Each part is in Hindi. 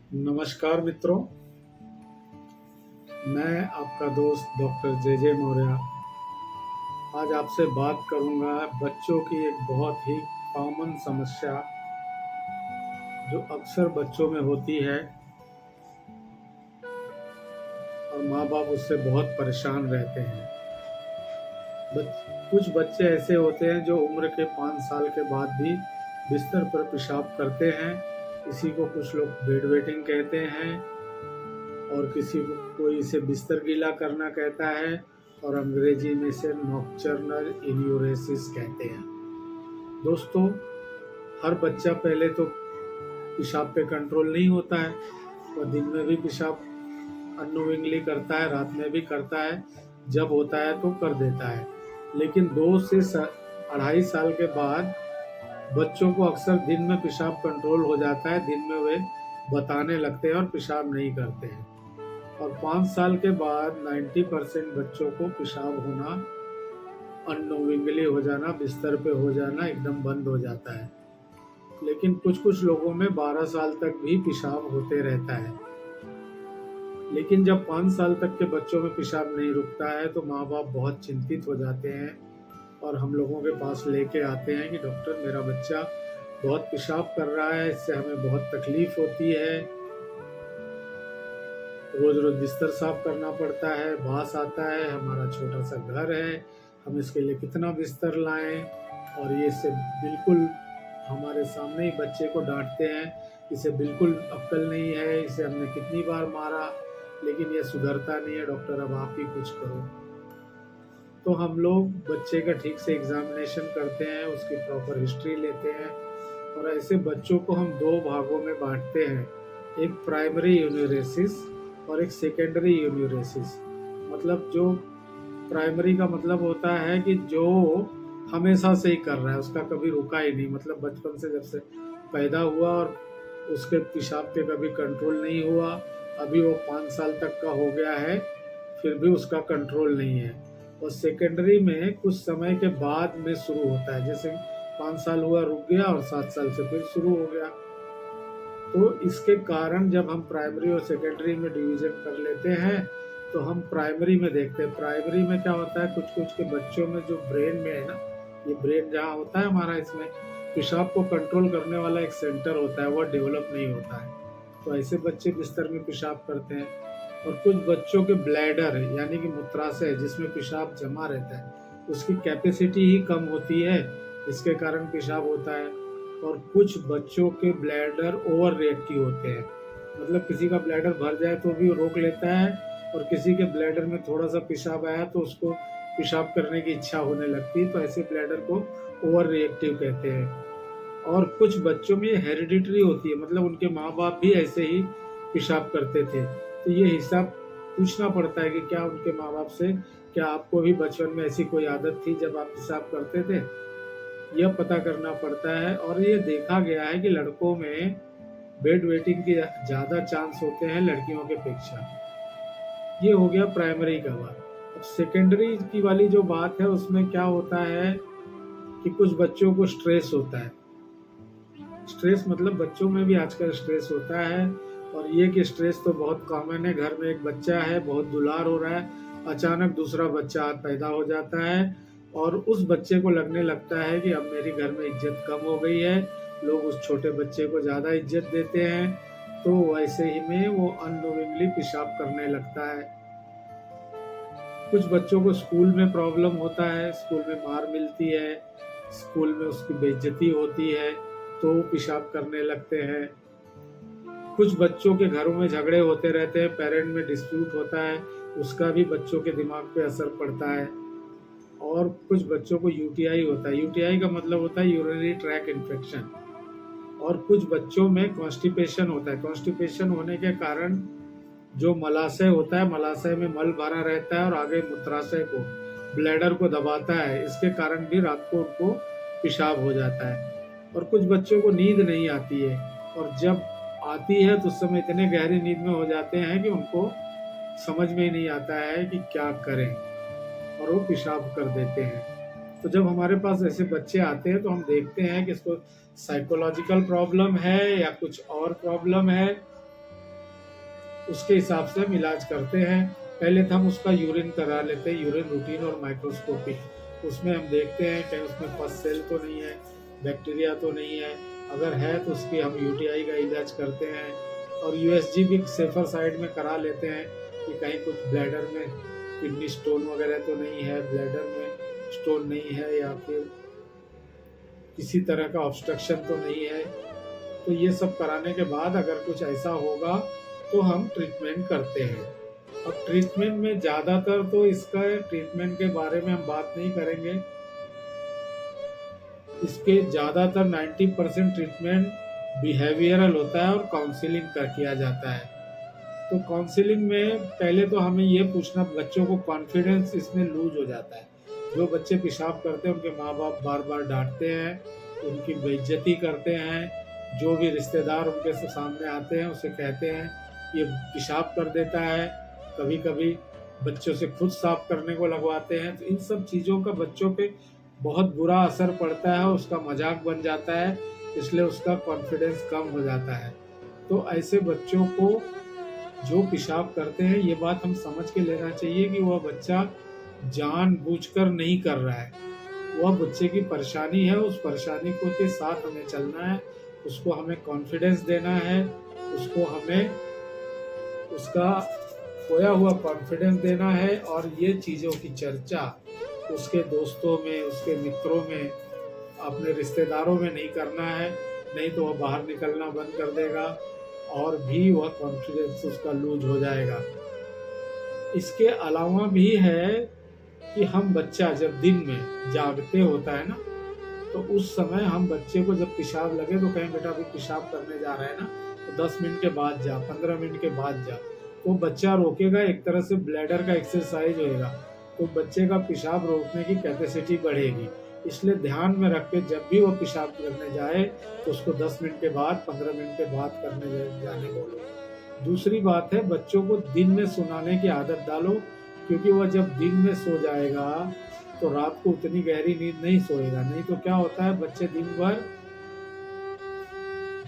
नमस्कार मित्रों, मैं आपका दोस्त डॉक्टर जे मौर्य आज आपसे बात करूंगा बच्चों की एक बहुत ही कॉमन समस्या जो अक्सर बच्चों में होती है और माँ बाप उससे बहुत परेशान रहते हैं। कुछ बच्चे ऐसे होते हैं जो उम्र के 5 साल के बाद भी बिस्तर पर पेशाब करते हैं। इसी को कुछ लोग बेड वेटिंग कहते हैं और किसी को कोई इसे बिस्तर गीला करना कहता है और अंग्रेजी में इसे नॉक्टर्नल इन्यूरेसिस कहते हैं। दोस्तों, हर बच्चा पहले तो पेशाब पे कंट्रोल नहीं होता है। वह दिन में भी पेशाब अननोइंगली करता है, रात में भी करता है, जब होता है तो कर देता है। लेकिन 2 से 2.5 साल के बाद बच्चों को अक्सर दिन में पेशाब कंट्रोल हो जाता है। दिन में वे बताने लगते हैं और पेशाब नहीं करते हैं। और 5 साल के बाद 90% बच्चों को पेशाब होना, अननोइंगली हो जाना, बिस्तर पे हो जाना एकदम बंद हो जाता है। लेकिन कुछ कुछ लोगों में 12 साल तक भी पेशाब होते रहता है। लेकिन जब 5 साल तक के बच्चों में पेशाब नहीं रुकता है तो माँ बाप बहुत चिंतित हो जाते हैं और हम लोगों के पास लेके आते हैं कि डॉक्टर, मेरा बच्चा बहुत पेशाब कर रहा है, इससे हमें बहुत तकलीफ होती है, रोज रोज बिस्तर साफ करना पड़ता है, बास आता है, हमारा छोटा सा घर है, हम इसके लिए कितना बिस्तर लाएं। और ये से बिल्कुल हमारे सामने ही बच्चे को डांटते हैं, इसे बिल्कुल अक्ल नहीं है, इसे हमने कितनी बार मारा लेकिन ये सुधरता नहीं है, डॉक्टर अब आप ही कुछ करो। तो हम लोग बच्चे का ठीक से एग्जामिनेशन करते हैं, उसकी प्रॉपर हिस्ट्री लेते हैं और ऐसे बच्चों को हम 2 भागों में बांटते हैं, एक प्राइमरी यूनिरेसिस और एक सेकेंडरी यूनिरेसिस। मतलब जो प्राइमरी का मतलब होता है कि जो हमेशा से ही कर रहा है, उसका कभी रुका ही नहीं, मतलब बचपन से जब से पैदा हुआ और उसके पेशाब पे कभी कंट्रोल नहीं हुआ, अभी वो 5 साल तक का हो गया है फिर भी उसका कंट्रोल नहीं है। और सेकेंडरी में कुछ समय के बाद में शुरू होता है, जैसे 5 साल हुआ रुक गया और 7 साल से फिर शुरू हो गया। तो इसके कारण जब हम प्राइमरी और सेकेंडरी में डिवीजन कर लेते हैं तो हम प्राइमरी में देखते हैं। प्राइमरी में क्या होता है, कुछ कुछ के बच्चों में जो ब्रेन में है ना, ये ब्रेन जहाँ होता है हमारा, इसमें पेशाब को कंट्रोल करने वाला एक सेंटर होता है, वह डेवलप नहीं होता है। तो ऐसे बच्चे बिस्तर में पेशाब करते हैं। और कुछ बच्चों के ब्लैडर यानी कि मूत्राशय जिसमें पेशाब जमा रहता है, उसकी कैपेसिटी ही कम होती है, इसके कारण पेशाब होता है। और कुछ बच्चों के ब्लैडर ओवर रिएक्टिव होते हैं, मतलब किसी का ब्लैडर भर जाए तो भी रोक लेता है और किसी के ब्लैडर में थोड़ा सा पेशाब आया तो उसको पेशाब करने की इच्छा होने लगती है, तो ऐसे ब्लैडर को ओवर रिएक्टिव कहते हैं। और कुछ बच्चों में हेरिडिटरी होती है, मतलब उनके माँ बाप भी ऐसे ही पेशाब करते थे, तो ये हिसाब पूछना पड़ता है कि क्या उनके माँ बाप से, क्या आपको भी बचपन में ऐसी कोई आदत थी जब आप पेशाब करते थे, यह पता करना पड़ता है। और ये देखा गया है कि लड़कों में बेड वेटिंग के ज़्यादा चांस होते हैं लड़कियों के अपेक्षा। ये हो गया प्राइमरी का बात। अब सेकेंडरी की वाली जो बात है उसमें क्या होता है कि कुछ बच्चों को स्ट्रेस होता है। स्ट्रेस मतलब बच्चों में भी आजकल स्ट्रेस होता है, और ये कि स्ट्रेस तो बहुत कॉमन है। घर में एक बच्चा है, बहुत दुलार हो रहा है, अचानक दूसरा बच्चा पैदा हो जाता है और उस बच्चे को लगने लगता है कि अब मेरी घर में इज्जत कम हो गई है, लोग उस छोटे बच्चे को ज़्यादा इज्जत देते हैं, तो वैसे ही में वो अननोइंगली पेशाब करने लगता है। कुछ बच्चों को स्कूल में प्रॉब्लम होता है, स्कूल में मार मिलती है, स्कूल में उसकी बेइज्जती होती है तो वो पेशाब करने लगते हैं। कुछ बच्चों के घरों में झगड़े होते रहते हैं, पेरेंट में डिस्प्यूट होता है, उसका भी बच्चों के दिमाग पे असर पड़ता है। और कुछ बच्चों को यूटीआई होता है, यूटीआई का मतलब होता है यूरिनरी ट्रैक इन्फेक्शन। और कुछ बच्चों में कॉन्स्टिपेशन होता है, कॉन्स्टिपेशन होने के कारण जो मलाशय होता है, मलाशय में मल भरा रहता है और आगे मूत्राशय को, ब्लैडर को दबाता है, इसके कारण भी रात को उनको पेशाब हो जाता है। और कुछ बच्चों को नींद नहीं आती है, और जब आती है तो उस समय इतने गहरी नींद में हो जाते हैं कि उनको समझ में ही नहीं आता है कि क्या करें और वो पेशाब कर देते हैं। तो जब हमारे पास ऐसे बच्चे आते हैं तो हम देखते हैं कि इसको साइकोलॉजिकल प्रॉब्लम है या कुछ और प्रॉब्लम है। उसके हिसाब से हम इलाज करते हैं। पहले तो हम उसका यूरिन करा लेते हैं, यूरिन रूटीन और माइक्रोस्कोपी। उसमें हम देखते हैं कहीं उसमें पस सेल तो नहीं है, बैक्टीरिया तो नहीं है। अगर है तो उसकी हम यूटीआई का इलाज करते हैं। और यूएसजी भी सेफर साइड में करा लेते हैं कि कहीं कुछ ब्लैडर में किडनी स्टोन वगैरह तो नहीं है, ब्लैडर में स्टोन नहीं है, या फिर किसी तरह का ऑब्स्ट्रक्शन तो नहीं है। तो ये सब कराने के बाद अगर कुछ ऐसा होगा तो हम ट्रीटमेंट करते हैं। अब ट्रीटमेंट में ज़्यादातर तो इसका ट्रीटमेंट के बारे में हम बात नहीं करेंगे। इसके ज़्यादातर 90% ट्रीटमेंट बिहेवियरल होता है और काउंसलिंग का किया जाता है। तो काउंसलिंग में पहले तो हमें ये पूछना, बच्चों को कॉन्फिडेंस इसमें लूज हो जाता है। जो बच्चे पेशाब करते हैं उनके माँ बाप बार बार डांटते हैं, उनकी बेइज्जती करते हैं। जो भी रिश्तेदार उनके सामने आते हैं उसे कहते हैं ये पेशाब कर देता है। कभी कभी बच्चों से खुद साफ करने को लगवाते हैं। तो इन सब चीज़ों का बच्चों पे बहुत बुरा असर पड़ता है, उसका मजाक बन जाता है, इसलिए उसका कॉन्फिडेंस कम हो जाता है। तो ऐसे बच्चों को जो पेशाब करते हैं, ये बात हम समझ के लेना चाहिए कि वह बच्चा जानबूझकर नहीं कर रहा है। वह बच्चे की परेशानी है, उस परेशानी को के साथ हमें चलना है, उसको हमें कॉन्फिडेंस देना है, उसको हमें उसका खोया हुआ कॉन्फिडेंस देना है। और ये चीज़ों की चर्चा उसके दोस्तों में, उसके मित्रों में, अपने रिश्तेदारों में नहीं करना है, नहीं तो वह बाहर निकलना बंद कर देगा और भी वह कॉन्फिडेंस उसका लूज हो जाएगा। इसके अलावा भी है कि हम बच्चा जब दिन में जागते होता है ना, तो उस समय हम बच्चे को जब पेशाब लगे तो कहें बेटा अभी पेशाब करने जा रहा है ना, तो 10 मिनट के बाद जा, 15 मिनट के बाद जा। तो बच्चा रोकेगा, एक तरह से ब्लैडर का एक्सरसाइज होएगा, तो बच्चे का पेशाब रोकने की कैपेसिटी बढ़ेगी। इसलिए ध्यान में रख के जब भी वो पेशाब करने जाए तो उसको 10 मिनट के बाद, 15 मिनट के बाद करने जाने बोलो। दूसरी बात है, बच्चों को दिन में सुलाने की आदत डालो, क्योंकि वह जब दिन में सो जाएगा तो रात को उतनी गहरी नींद नहीं सोएगा। नहीं तो क्या होता है, बच्चे दिन भर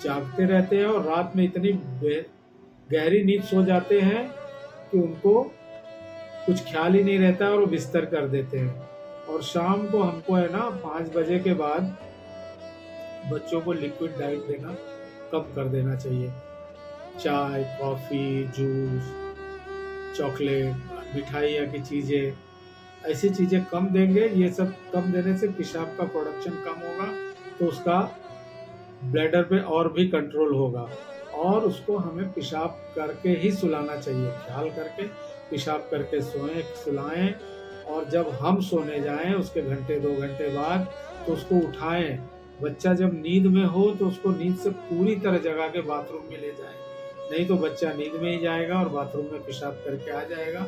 जागते रहते हैं और रात में इतनी गहरी नींद सो जाते हैं कि उनको कुछ ख्याल ही नहीं रहता और वो बिस्तर कर देते हैं। और शाम को हमको है ना 5 बजे के बाद बच्चों को लिक्विड डाइट देना कम कर देना चाहिए। चाय, कॉफ़ी, जूस, चॉकलेट, मिठाइयाँ की चीज़ें, ऐसी चीज़ें कम देंगे। ये सब कम देने से पेशाब का प्रोडक्शन कम होगा, तो उसका ब्लैडर पे और भी कंट्रोल होगा। और उसको हमें पेशाब करके ही सुलाना चाहिए, ख्याल करके पेशाब करके सोएं, सुलाएं। और जब हम सोने जाएं उसके घंटे 2 घंटे बाद तो उसको उठाएं। बच्चा जब नींद में हो तो उसको नींद से पूरी तरह जगा के बाथरूम में ले जाएं, नहीं तो बच्चा नींद में ही जाएगा और बाथरूम में पेशाब करके आ जाएगा।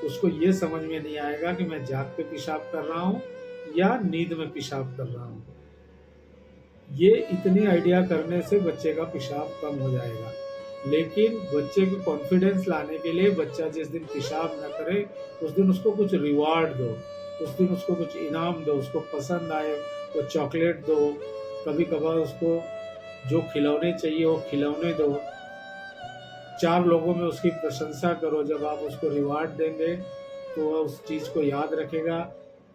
उसको ये समझ में नहीं आएगा कि मैं जाग के पेशाब कर रहा हूँ या नींद में पेशाब कर रहा हूँ। ये इतनी आइडिया करने से बच्चे का पेशाब कम हो जाएगा। लेकिन बच्चे को कॉन्फिडेंस लाने के लिए बच्चा जिस दिन पेशाब न करे उस दिन उसको कुछ रिवार्ड दो, उस दिन उसको कुछ इनाम दो, उसको पसंद आए वो चॉकलेट दो, कभी कभार उसको जो खिलौने चाहिए वो खिलौने दो। 4 लोगों में उसकी प्रशंसा करो। जब आप उसको रिवार्ड देंगे तो वह उस चीज़ को याद रखेगा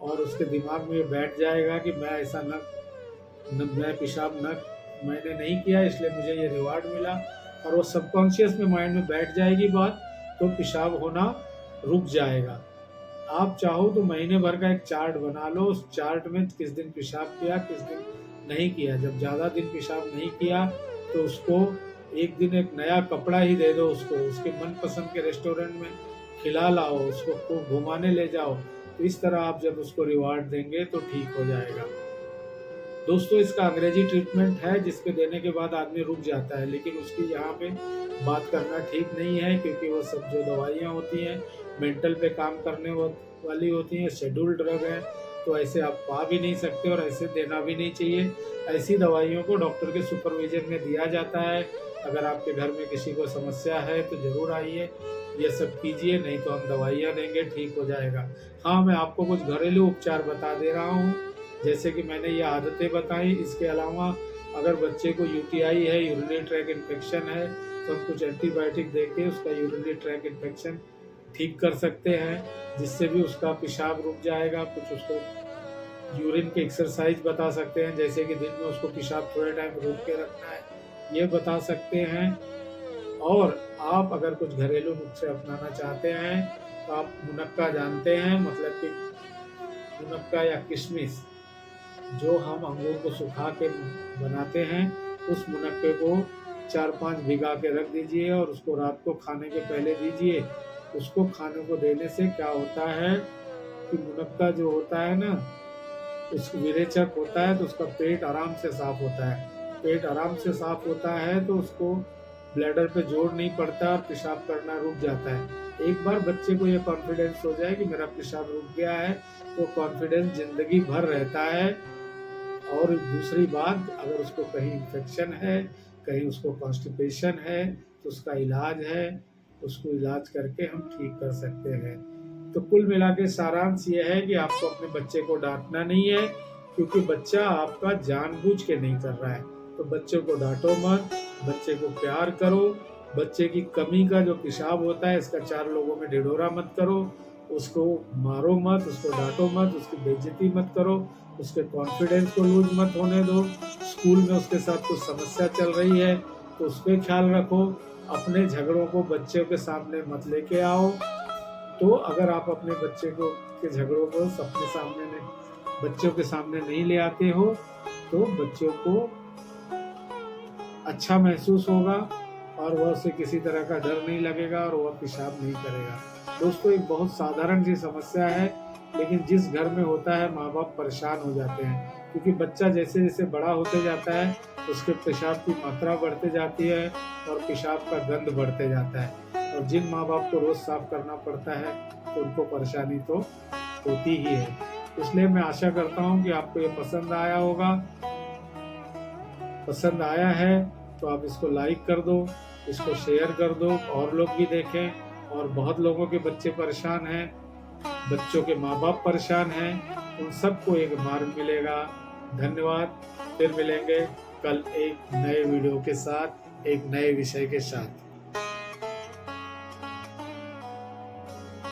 और उसके दिमाग में बैठ जाएगा कि मैं ऐसा मैं पेशाब मैंने नहीं किया, इसलिए मुझे ये रिवार्ड मिला। और वो सबकॉन्शियस में माइंड में बैठ जाएगी बात, तो पेशाब होना रुक जाएगा। आप चाहो तो महीने भर का एक चार्ट बना लो, उस चार्ट में किस दिन पेशाब किया, किस दिन नहीं किया। जब ज़्यादा दिन पेशाब नहीं किया तो उसको एक दिन एक नया कपड़ा ही दे दो, उसको उसके मनपसंद के रेस्टोरेंट में खिला लाओ, उसको खूब घुमाने ले जाओ। तो इस तरह आप जब उसको रिवार्ड देंगे तो ठीक हो जाएगा। दोस्तों, इसका अंग्रेजी ट्रीटमेंट है जिसके देने के बाद आदमी रुक जाता है, लेकिन उसकी यहाँ पे बात करना ठीक नहीं है, क्योंकि वो सब जो दवाइयाँ होती हैं मेंटल पे काम करने वाली होती हैं, शेड्यूल्ड ड्रग है, तो ऐसे आप पा भी नहीं सकते और ऐसे देना भी नहीं चाहिए। ऐसी दवाइयों को डॉक्टर के सुपरविजन में दिया जाता है। अगर आपके घर में किसी को समस्या है तो ज़रूर आइए, ये सब कीजिए, नहीं तो हम दवाइयाँ देंगे, ठीक हो जाएगा। हाँ, मैं आपको कुछ घरेलू उपचार बता दे रहा हूँ, जैसे कि मैंने ये आदतें बताई। इसके अलावा अगर बच्चे को यूटीआई है, यूरिनरी ट्रैक इन्फेक्शन है, तो हम कुछ एंटीबायोटिक देके उसका यूरिनरी ट्रैक इन्फेक्शन ठीक कर सकते हैं, जिससे भी उसका पेशाब रुक जाएगा। कुछ उसको यूरिन की एक्सरसाइज बता सकते हैं, जैसे कि दिन में उसको पेशाब थोड़े टाइम रोक के रखना है, ये बता सकते हैं। और आप अगर कुछ घरेलू नुस्खे अपनाना चाहते हैं तो आप मुनक्का जानते हैं, मतलब कि मुनक्का या किशमिश जो हम अंगूर को सुखा के बनाते हैं, उस मुनक्के को 4-5 भिगा के रख दीजिए और उसको रात को खाने के पहले दीजिए। उसको खाने को देने से क्या होता है कि मुनक्का जो होता है ना, उसको विरेचक होता है, तो उसका पेट आराम से साफ होता है। पेट आराम से साफ होता है तो उसको ब्लैडर पे जोर नहीं पड़ता और पेशाब करना रुक जाता है। एक बार बच्चे को ये कॉन्फिडेंस हो जाए कि मेरा पेशाब रुक गया है, तो कॉन्फिडेंस जिंदगी भर रहता है। और दूसरी बात, अगर उसको कहीं इन्फेक्शन है, कहीं उसको कॉन्स्टिपेशन है, तो उसका इलाज है, उसको इलाज करके हम ठीक कर सकते हैं। तो कुल मिला के सारांश ये है कि आपको अपने बच्चे को डांटना नहीं है, क्योंकि बच्चा आपका जानबूझ के नहीं कर रहा है। तो बच्चे को डांटो मत, बच्चे को प्यार करो, बच्चे की कमी का जो पेशाब होता है इसका 4 लोगों में ढिढोरा मत करो, उसको मारो मत, उसको डांटो मत, उसकी बेइज्जती मत करो, उसके कॉन्फिडेंस को लूज मत होने दो। स्कूल में उसके साथ कुछ समस्या चल रही है तो उस पर ख्याल रखो। अपने झगड़ों को बच्चों के सामने मत लेके आओ। तो अगर आप अपने बच्चे को के झगड़ों को बच्चों के सामने नहीं ले आते हो, तो बच्चों को अच्छा महसूस होगा और वह उसे किसी तरह का डर नहीं लगेगा और वह पेशाब नहीं करेगा। दोस्तों, एक बहुत साधारण सी समस्या है, लेकिन जिस घर में होता है माँ बाप परेशान हो जाते हैं, क्योंकि बच्चा जैसे जैसे बड़ा होते जाता है उसके पेशाब की मात्रा बढ़ते जाती है और पेशाब का गंध बढ़ते जाता है। और जिन माँ बाप को रोज साफ करना पड़ता है तो उनको परेशानी तो होती ही है। इसलिए मैं आशा करता हूँ कि आपको ये पसंद आया होगा। पसंद आया है तो आप इसको लाइक कर दो, इसको शेयर कर दो, और लोग भी देखें। और बहुत लोगों के बच्चे परेशान हैं, बच्चों के माँ बाप परेशान हैं, उन सबको एक मार्ग मिलेगा। धन्यवाद। फिर मिलेंगे कल एक नए वीडियो के साथ, एक नए विषय के साथ।